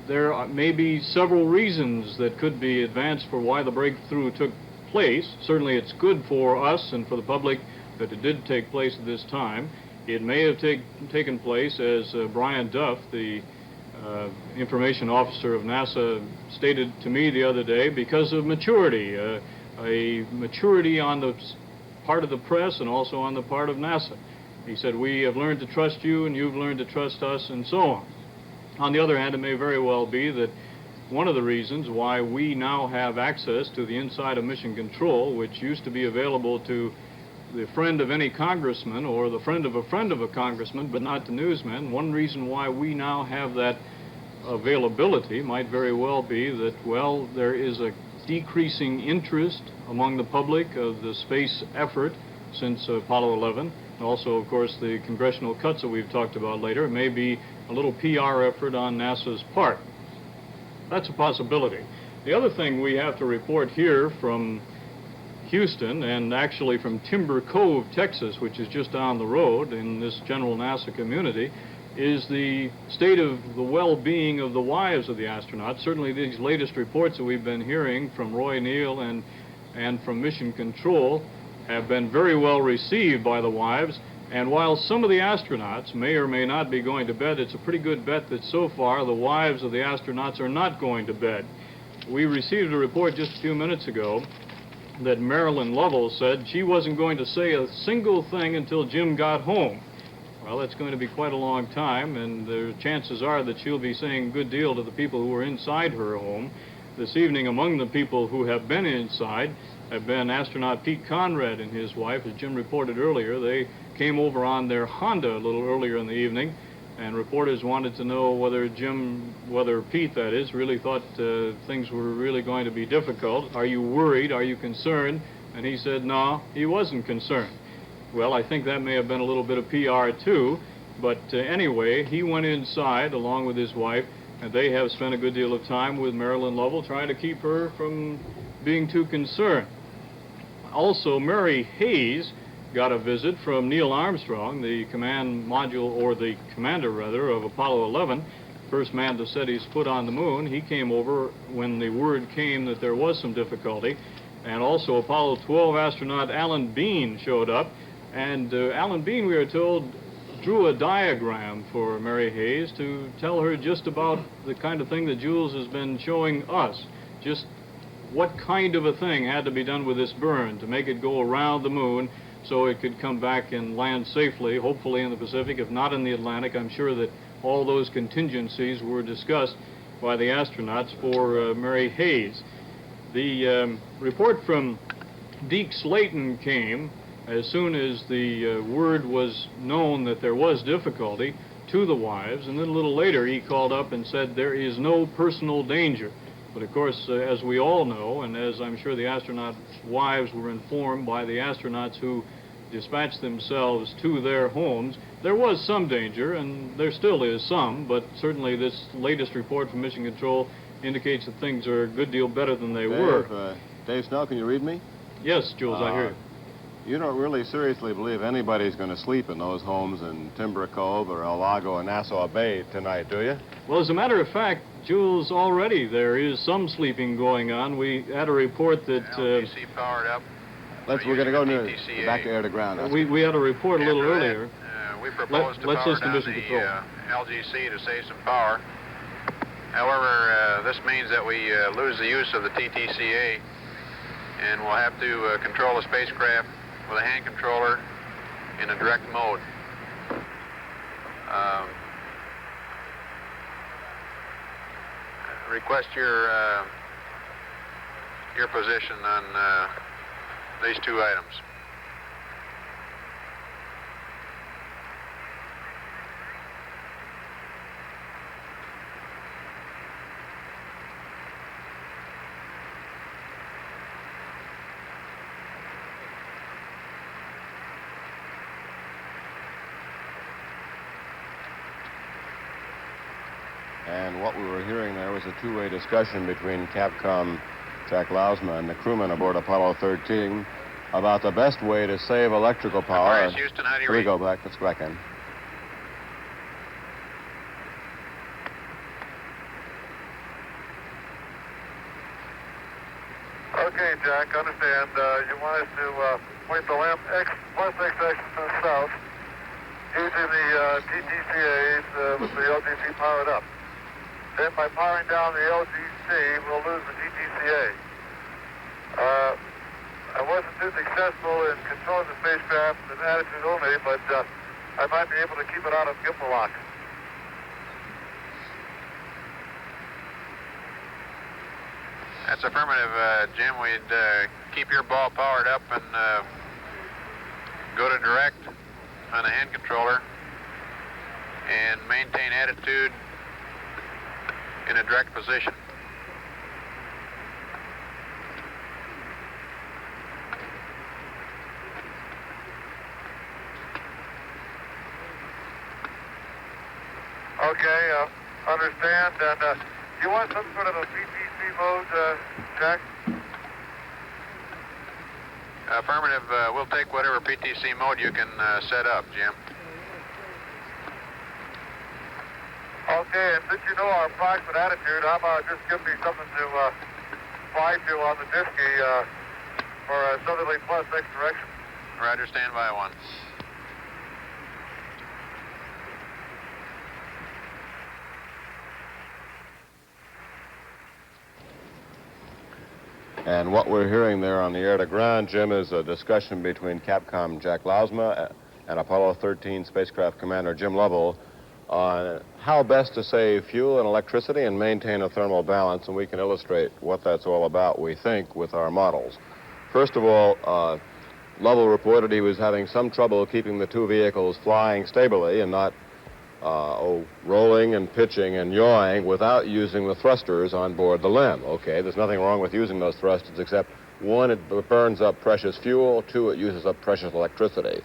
there may be several reasons that could be advanced for why the breakthrough took place. Certainly it's good for us and for the public that it did take place at this time. It may have taken place, as Brian Duff, the information officer of NASA, stated to me the other day, because of maturity, a maturity on the part of the press and also on the part of NASA. He said, we have learned to trust you and you've learned to trust us, and so on. On the other hand, it may very well be that one of the reasons why we now have access to the inside of Mission Control, which used to be available to the friend of any congressman or the friend of a congressman, but not the newsman, one reason why we now have that availability might very well be that, well, there is a decreasing interest among the public of the space effort since Apollo 11. Also, of course, the congressional cuts that we've talked about later. It may be a little PR effort on NASA's part. That's a possibility. The other thing we have to report here from Houston, and actually from Timber Cove, Texas, which is just down the road in this general NASA community, is the state of the well-being of the wives of the astronauts. Certainly these latest reports that we've been hearing from Roy Neal and from Mission Control have been very well received by the wives. And while some of the astronauts may or may not be going to bed, it's a pretty good bet that so far the wives of the astronauts are not going to bed. We received a report just a few minutes ago that Marilyn Lovell said she wasn't going to say a single thing until Jim got home. Well, that's going to be quite a long time, and the chances are that she'll be saying a good deal to the people who are inside her home. This evening, among the people who have been inside have been astronaut Pete Conrad and his wife. As Jim reported earlier, they came over on their Honda a little earlier in the evening, and reporters wanted to know whether Pete, that is, really thought things were really going to be difficult. Are you worried? Are you concerned? And he said, no, he wasn't concerned. Well, I think that may have been a little bit of PR too, but anyway, he went inside along with his wife, and they have spent a good deal of time with Marilyn Lovell trying to keep her from being too concerned. Also, Mary Hayes got a visit from Neil Armstrong, the command module, or the commander rather, of Apollo 11, first man to set his foot on the moon. He came over when the word came that there was some difficulty. And also Apollo 12 astronaut Alan Bean showed up. And Alan Bean, we are told, drew a diagram for Mary Hayes to tell her just about the kind of thing that Jules has been showing us. Just what kind of a thing had to be done with this burn to make it go around the moon so it could come back and land safely, hopefully in the Pacific, if not in the Atlantic. I'm sure that all those contingencies were discussed by the astronauts for Mary Hayes. The report from Deke Slayton came as soon as the word was known that there was difficulty to the wives, and then a little later he called up and said there is no personal danger. But of course, as we all know, and as I'm sure the astronauts' wives were informed by the astronauts who dispatched themselves to their homes, there was some danger, and there still is some, but certainly this latest report from Mission Control indicates that things are a good deal better than they Dave, were. Dave Snell, can you read me? Yes, Jules, I hear you. You don't really seriously believe anybody's going to sleep in those homes in Timber Cove or El Lago or Nassau Bay tonight, do you? Well, as a matter of fact, Jules, already there is some sleeping going on. We had a report that... LGC powered up. We're going to go back to air to ground. We had a report a little earlier. We proposed to let's power listen to down Mission the Control. LGC to save some power. However, this means that we lose the use of the TTCA, and we'll have to control the spacecraft with a hand controller in a direct mode. Request your position on these two items. And what we were hearing there was a two-way discussion between Capcom Jack Lausma and the crewmen aboard Apollo 13 about the best way to save electrical power. Enterprise Houston, how do you Here we read? go back. Let's go back in. Okay, Jack, understand. You want us to point the lamp X plus X axis to the south using the TTCAs with the LGC powered up. Then by powering down the LGC, we'll lose the TTCA. I wasn't too successful in controlling the spacecraft with attitude only, but I might be able to keep it out of gimbal lock. That's affirmative, Jim. We'd keep your ball powered up and go to direct on a hand controller and maintain attitude in a direct position. Okay, understand. And you want some sort of a PTC mode, Jack? Affirmative. We'll take whatever PTC mode you can set up, Jim. Okay, and since you know our approximate attitude, how about just give me something to fly to on the Disky for a southerly plus X direction? Roger, stand by one. And what we're hearing there on the air to ground, Jim, is a discussion between Capcom Jack Lausma and Apollo 13 spacecraft commander Jim Lovell on how best to save fuel and electricity and maintain a thermal balance, and we can illustrate what that's all about, we think, with our models. First of all, Lovell reported he was having some trouble keeping the two vehicles flying stably and not rolling and pitching and yawing without using the thrusters on board the LEM. Okay, there's nothing wrong with using those thrusters except, one, it burns up precious fuel, two, it uses up precious electricity.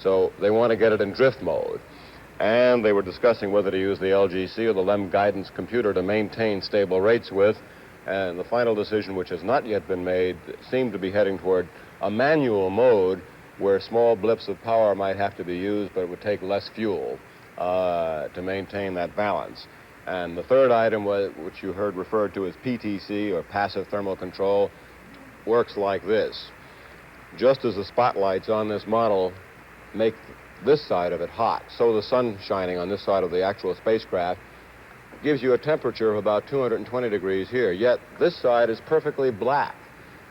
So they want to get it in drift mode. And they were discussing whether to use the LGC or the LEM guidance computer to maintain stable rates with, and the final decision, which has not yet been made, seemed to be heading toward a manual mode where small blips of power might have to be used, but it would take less fuel to maintain that balance. And the third item, which you heard referred to as PTC, or passive thermal control, works like this. Just as the spotlights on this model make this side of it hot, so the sun shining on this side of the actual spacecraft gives you a temperature of about 220 degrees here, yet this side is perfectly black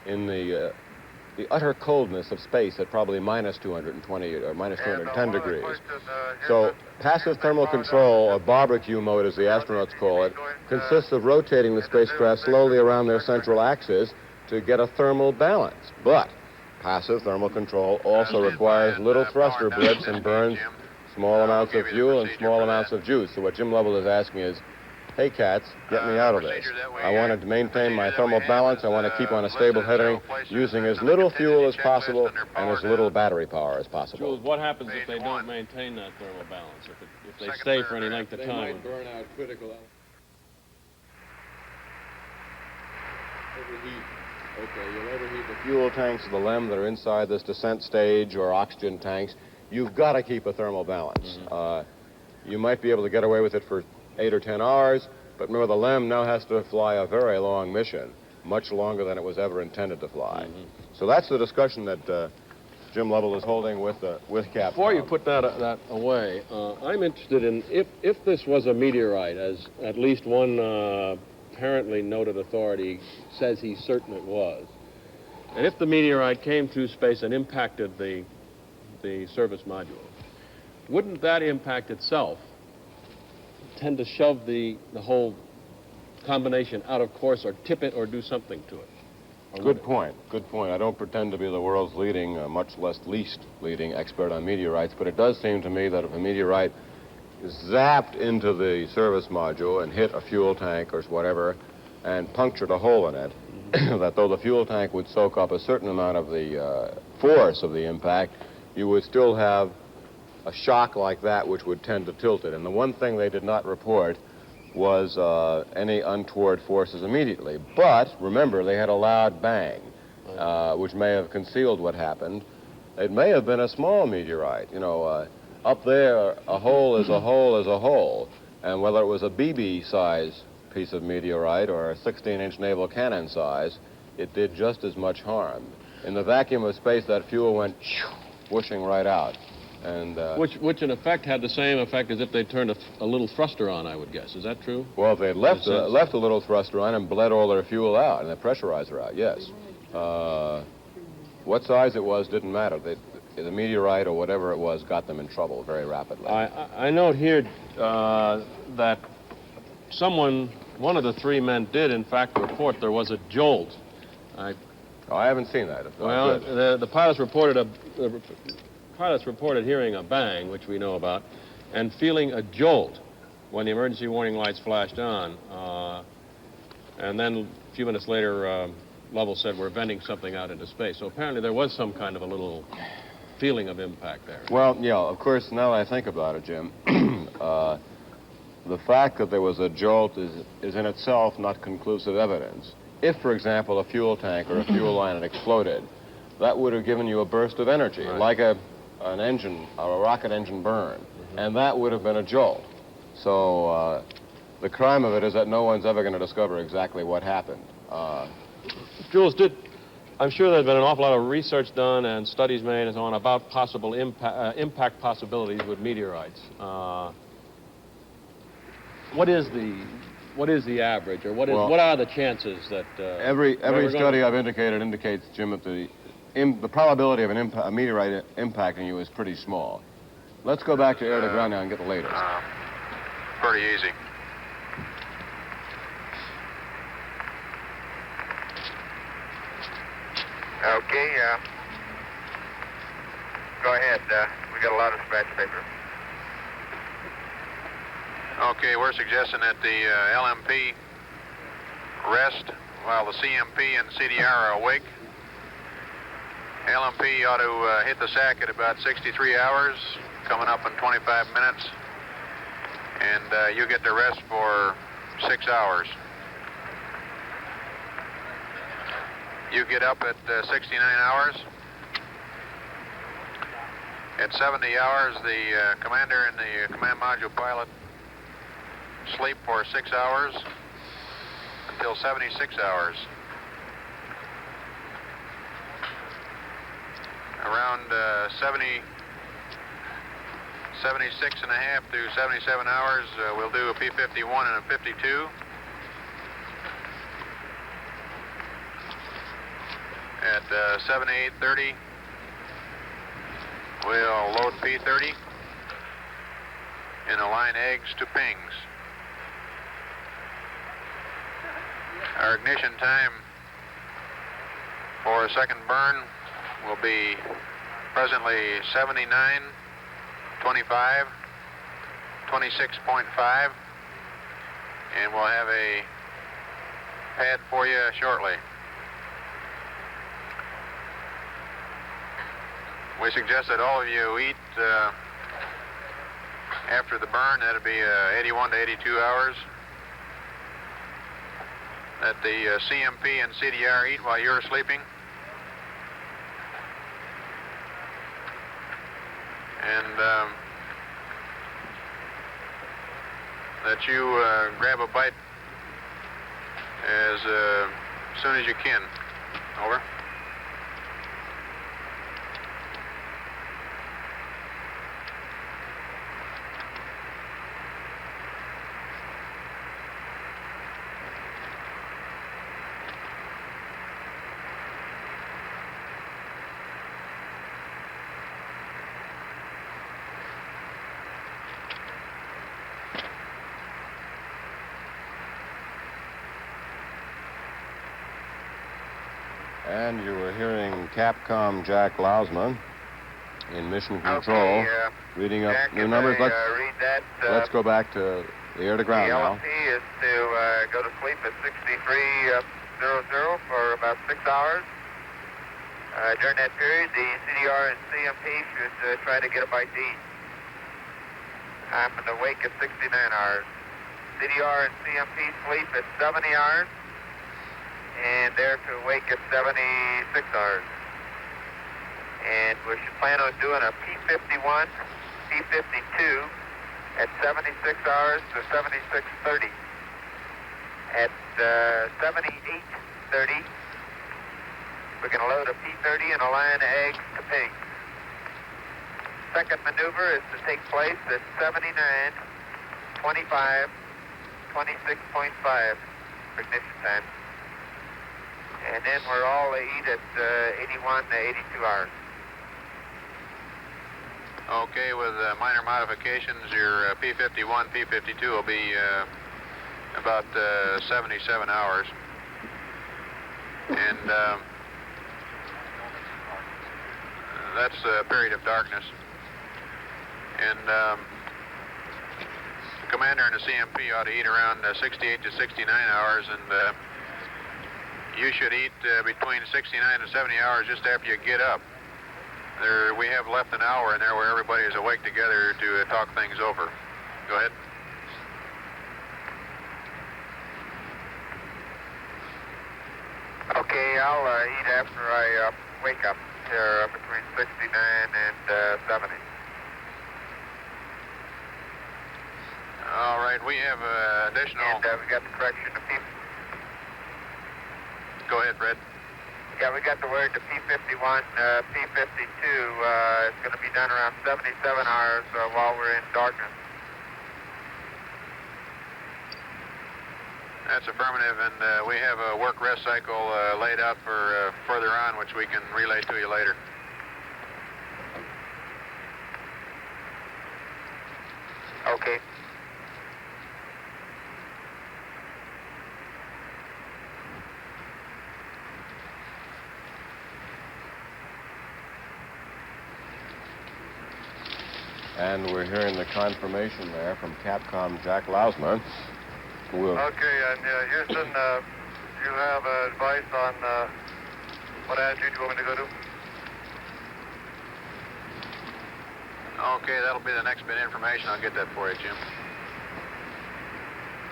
in the utter coldness of space at probably minus 220 or minus 210 degrees. So passive thermal control, or barbecue mode as the astronauts call it, consists of rotating the spacecraft slowly around their central axis to get a thermal balance. But passive thermal control also requires little thruster blips and burns small amounts of fuel and small amounts of juice. So what Jim Lovell is asking is, hey, cats, get me out of this. I wanted to maintain my thermal balance. I want to keep on a stable heading using as little fuel as possible and as little battery power as possible. Jules, what happens if they don't maintain that thermal balance, if they stay for any length of time? They might burn out critical. Okay, you'll overheat the fuel tanks of the LEM that are inside this descent stage or oxygen tanks. You've got to keep a thermal balance. You might be able to get away with it for 8 or 10 hours, but remember the LEM now has to fly a very long mission, much longer than it was ever intended to fly. So that's the discussion that Jim Lovell is holding with Capcom. Before you put that away, I'm interested in if this was a meteorite, as at least one apparently noted authority says he's certain it was, and if the meteorite came through space and impacted the service module, wouldn't that impact itself tend to shove the whole combination out of course, or tip it, or do something to it? Good point. Good point. I don't pretend to be the world's leading, much less least leading expert on meteorites, but it does seem to me that if a meteorite is zapped into the service module and hit a fuel tank or whatever and punctured a hole in it, that though the fuel tank would soak up a certain amount of the force of the impact, you would still have a shock like that which would tend to tilt it. And the one thing they did not report was any untoward forces immediately. But remember, they had a loud bang, which may have concealed what happened. It may have been a small meteorite. You know, up there, a hole is a hole is a hole. And whether it was a BB size piece of meteorite or a 16-inch naval cannon size, it did just as much harm. In the vacuum of space, that fuel went whooshing right out. And, which in effect had the same effect as if they turned a little thruster on, I would guess. Is that true? Well, if they'd left a little thruster on and bled all their fuel out and the pressurizer out, yes. What size it was didn't matter. The meteorite or whatever it was got them in trouble very rapidly. I note here that one of the three men did, in fact, report there was a jolt. I haven't seen that. Well, the pilots reported hearing a bang, which we know about, and feeling a jolt when the emergency warning lights flashed on. And then a few minutes later, Lovell said, we're venting something out into space. So apparently there was some kind of a little feeling of impact there. Well, yeah, of course, now that I think about it, Jim, the fact that there was a jolt is in itself not conclusive evidence. If, for example, a fuel tank or a fuel line had exploded, that would have given you a burst of energy, like an engine or a rocket engine burn, and that would have been a jolt. So the crime of it is that no one's ever going to discover exactly what happened. Jules, I'm sure there's been an awful lot of research done and studies made and so on about possible impact possibilities with meteorites. What is the average, or what are the chances that every study I've indicated indicates, Jim, that the probability of a meteorite impacting you is pretty small. Let's go back to air to ground now and get the latest. Pretty easy. Okay, go ahead. We got a lot of scratch paper. Okay, we're suggesting that the LMP rest while the CMP and CDR are awake. LMP ought to hit the sack at about 63 hours, coming up in 25 minutes, and you get the rest for 6 hours. You get up at 69 hours. At 70 hours, the commander and the command module pilot sleep for 6 hours until 76 hours. Around 76 and a half to 77 hours, we'll do a P-51 and a 52. At 78:30, we'll load P-30 and align eggs to pings. Our ignition time for a second burn will be presently 79, 25, 26.5, and we'll have a pad for you shortly. We suggest that all of you eat after the burn. That'll be 81 to 82 hours. that the CMP and CDR eat while you're sleeping. And that you grab a bite as soon as you can. Over. And you were hearing Capcom Jack Lausman in Mission Control reading up new numbers. Let's go back to the air to ground now. The LT is to go to sleep at 6300 for about 6 hours. During that period, the CDR and CMP should try to get a bite to eat. I'm awake at 69 hours. CDR and CMP sleep at 70 hours. And they're to wake at 76 hours. And we should plan on doing a P51, P52 at 76 hours to 76:30. At 78:30, we're going to load a P30 and a line of eggs to pig. Second maneuver is to take place at 79, 25, 26.5 ignition time. And then we're all to eat at 81 to 82 hours. Okay, with minor modifications, your P51, P52 will be about 77 hours. And that's a period of darkness. And the commander and the CMP ought to eat around 68 to 69 hours, and you should eat between 69 and 70 hours just after you get up. We have left an hour in there where everybody is awake together to talk things over. Go ahead. Okay, I'll eat after I wake up here between 69 and 70. All right, we have additional... And we got the correction of people. Go ahead, Fred. Yeah, we got the word to P51, P52. It's going to be done around 77 hours while we're in darkness. That's affirmative, and we have a work rest cycle laid out for further on, which we can relay to you later. Okay. And we're hearing the confirmation there from Capcom Jack Lausman. Okay, and Houston, you have advice on what attitude you want me to go to? Okay, that'll be the next bit of information. I'll get that for you, Jim.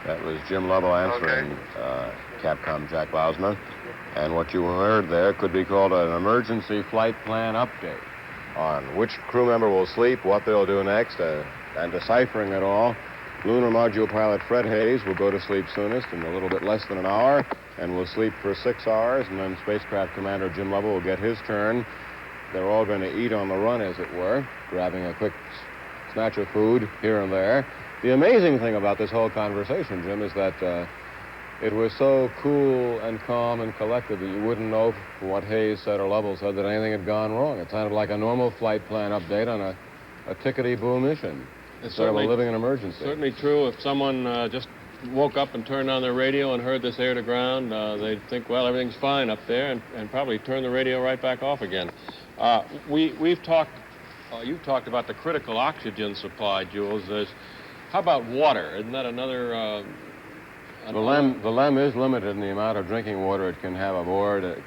That was Jim Lovell answering Capcom Jack Lausman. And what you heard there could be called an emergency flight plan update on which crew member will sleep, what they'll do next, and deciphering it all. Lunar Module pilot Fred Hayes will go to sleep soonest in a little bit less than an hour, and will sleep for 6 hours, and then Spacecraft Commander Jim Lovell will get his turn. They're all going to eat on the run, as it were, grabbing a quick snatch of food here and there. The amazing thing about this whole conversation, Jim, is that it was so cool and calm and collected that you wouldn't know from what Hayes said or Lovell said that anything had gone wrong. It sounded like a normal flight plan update on a tickety-boo mission instead of a living an emergency. Certainly true. If someone just woke up and turned on their radio and heard this air to ground, they'd think, well, everything's fine up there, and probably turn the radio right back off again. You've talked about the critical oxygen supply, Jules. How about water? Isn't that another... The LEM is limited in the amount of drinking water it can have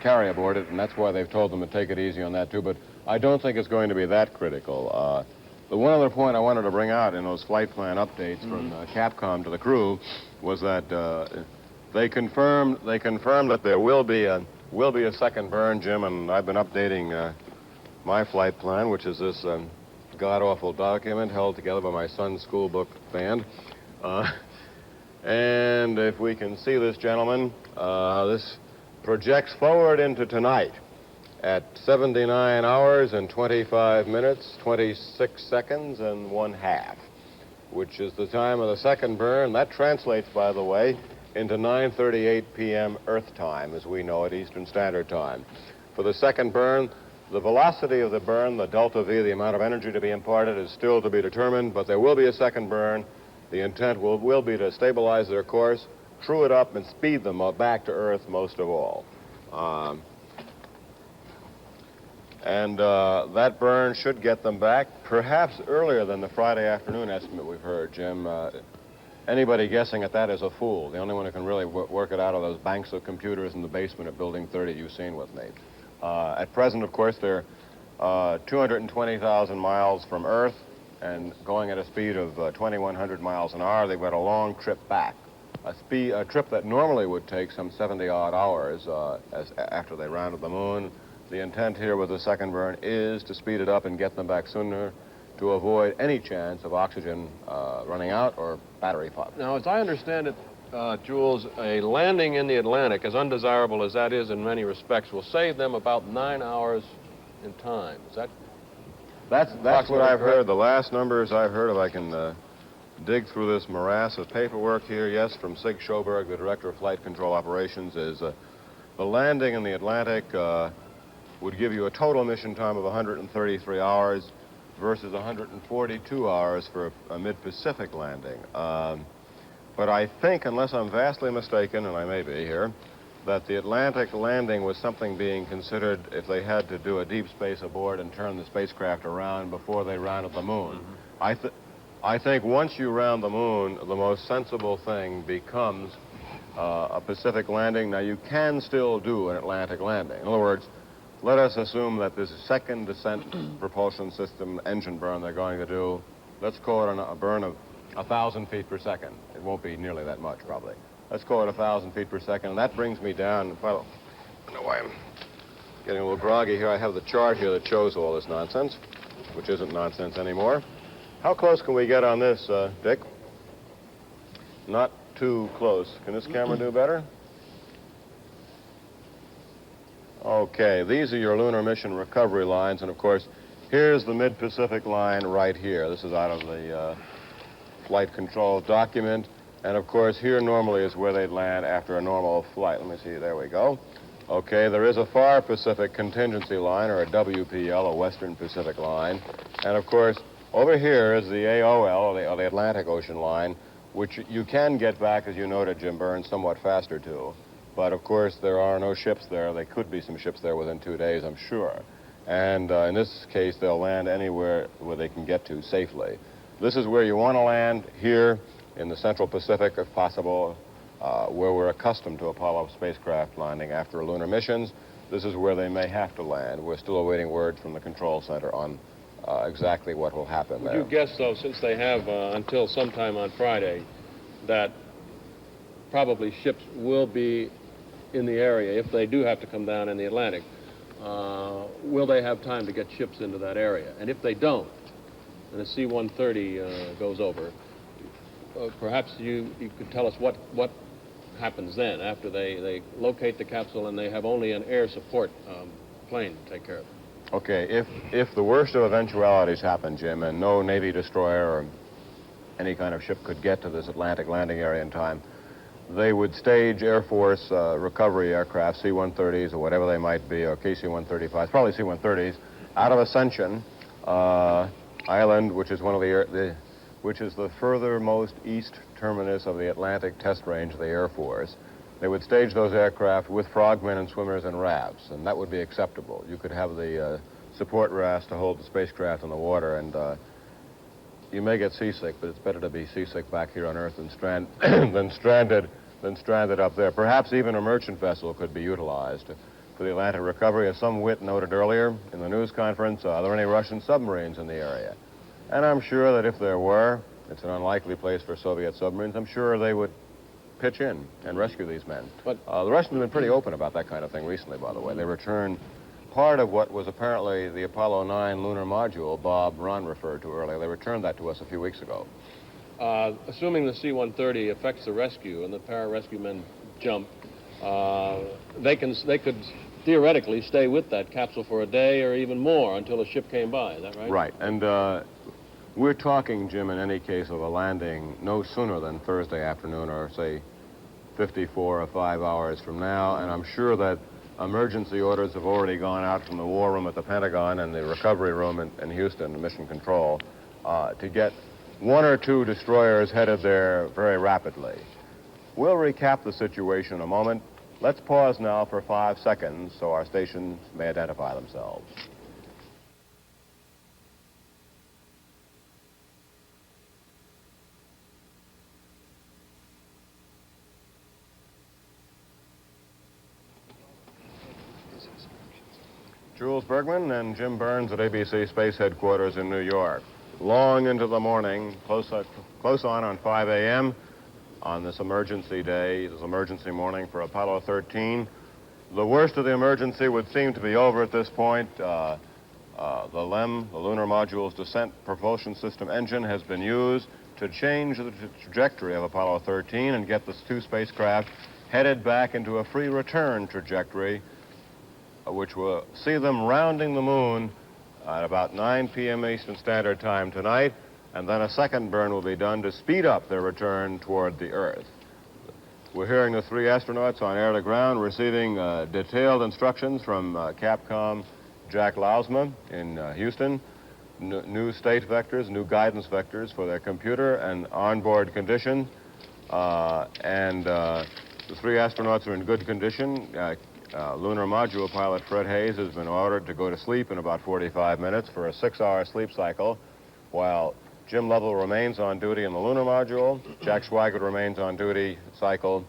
carry aboard it, and that's why they've told them to take it easy on that, too. But I don't think it's going to be that critical. The one other point I wanted to bring out in those flight plan updates from Capcom to the crew was that They confirmed that there will be a second burn, Jim, and I've been updating my flight plan, which is this god-awful document held together by my son's school book band. And if we can see this, gentlemen, this projects forward into tonight at 79 hours and 25 minutes, 26 seconds, and 1/2, which is the time of the second burn. That translates, by the way, into 9:38 p.m. Earth time, as we know it, Eastern Standard Time. For the second burn, the velocity of the burn, the delta V, the amount of energy to be imparted, is still to be determined, but there will be a second burn. The intent will be to stabilize their course, true it up, and speed them back to Earth most of all. That burn should get them back perhaps earlier than the Friday afternoon estimate we've heard, Jim. Anybody guessing at that is a fool. The only one who can really work it out are those banks of computers in the basement of Building 30 you've seen with me. At present, of course, they're 220,000 miles from Earth and going at a speed of 2,100 miles an hour. They've got a long trip back, a trip that normally would take some 70-odd hours after they rounded the moon. The intent here with the second burn is to speed it up and get them back sooner to avoid any chance of oxygen running out or battery pop. Now, as I understand it, Jules, a landing in the Atlantic, as undesirable as that is in many respects, will save them about 9 hours in time. Is that? That's what I've heard. The last numbers I've heard, if I can dig through this morass of paperwork here, yes, from Sig Schoberg, the Director of Flight Control Operations, is the landing in the Atlantic would give you a total mission time of 133 hours versus 142 hours for a mid-Pacific landing. But I think, unless I'm vastly mistaken, and I may be here, that the Atlantic landing was something being considered if they had to do a deep space abort and turn the spacecraft around before they rounded the moon. Mm-hmm. I think once you round the moon, the most sensible thing becomes a Pacific landing. Now, you can still do an Atlantic landing. In other words, let us assume that this second descent propulsion system engine burn they're going to do, let's call it a burn of 1,000 feet per second. It won't be nearly that much, probably. Let's call it 1,000 feet per second, and that brings me down. Well, I don't know why I'm getting a little groggy here. I have the chart here that shows all this nonsense, which isn't nonsense anymore. How close can we get on this, Dick? Not too close. Can this camera do better? Okay, these are your lunar mission recovery lines, and of course, here's the mid-Pacific line right here. This is out of the flight control document, and of course, here normally is where they'd land after a normal flight. Let me see, there we go. Okay, there is a Far Pacific contingency line, or a WPL, a Western Pacific line, and of course, over here is the AOL, or the Atlantic Ocean line, which you can get back, as you noted, Jim Burns, somewhat faster too. But, of course, there are no ships there. There could be some ships there within 2 days, I'm sure. And in this case, they'll land anywhere where they can get to safely. This is where you want to land, here in the Central Pacific, if possible, where we're accustomed to Apollo spacecraft landing after lunar missions. This is where they may have to land. We're still awaiting word from the control center on exactly what will happen there. Would you guess, though, since they have until sometime on Friday, that probably ships will be in the area, if they do have to come down in the Atlantic, will they have time to get ships into that area? And if they don't, and a C-130 goes over, perhaps you could tell us what happens then after they locate the capsule and they have only an air support plane to take care of it. Okay, if the worst of eventualities happen, Jim, and no Navy destroyer or any kind of ship could get to this Atlantic landing area in time, they would stage Air Force recovery aircraft, C-130s or whatever they might be, or KC-135s, probably C-130s, out of Ascension Island, which is one of which is the furthermost east terminus of the Atlantic test range of the Air Force. They would stage those aircraft with frogmen and swimmers and rafts, and that would be acceptable. You could have the support rafts to hold the spacecraft in the water, and you may get seasick, but it's better to be seasick back here on Earth than stranded up there. Perhaps even a merchant vessel could be utilized for the Atlantic recovery. As some wit noted earlier in the news conference, are there any Russian submarines in the area? And I'm sure that if there were, it's an unlikely place for Soviet submarines, I'm sure they would pitch in and rescue these men. But the Russians have been pretty open about that kind of thing recently, by the way. They returned part of what was apparently the Apollo 9 lunar module Bob Ron referred to earlier. They returned that to us a few weeks ago. Assuming the C-130 affects the rescue and the pararescue men jump, they could theoretically stay with that capsule for a day or even more until a ship came by. Is that right? Right. And we're talking, Jim, in any case, of a landing no sooner than Thursday afternoon or, say, 54 or 5 hours from now. And I'm sure that emergency orders have already gone out from the War Room at the Pentagon and the Recovery Room in Houston, Mission Control, to get 1 or 2 destroyers headed there very rapidly. We'll recap the situation in a moment. Let's pause now for 5 seconds so our stations may identify themselves. Jules Bergman and Jim Burns at ABC Space Headquarters in New York. Long into the morning, close on 5 a.m. on this emergency day, this emergency morning for Apollo 13. The worst of the emergency would seem to be over at this point. The LEM, the Lunar Module's Descent Propulsion System engine, has been used to change the trajectory of Apollo 13 and get the 2 spacecraft headed back into a free return trajectory, which will see them rounding the moon at about 9 p.m. Eastern Standard Time tonight, and then a second burn will be done to speed up their return toward the Earth. We're hearing the 3 astronauts on air-to-ground receiving detailed instructions from Capcom Jack Lausma in Houston, new state vectors, new guidance vectors for their computer and onboard condition, the 3 astronauts are in good condition. Lunar Module pilot Fred Hayes has been ordered to go to sleep in about 45 minutes for a 6-hour sleep cycle, while Jim Lovell remains on duty in the Lunar Module. Jack Swigert remains on duty cycle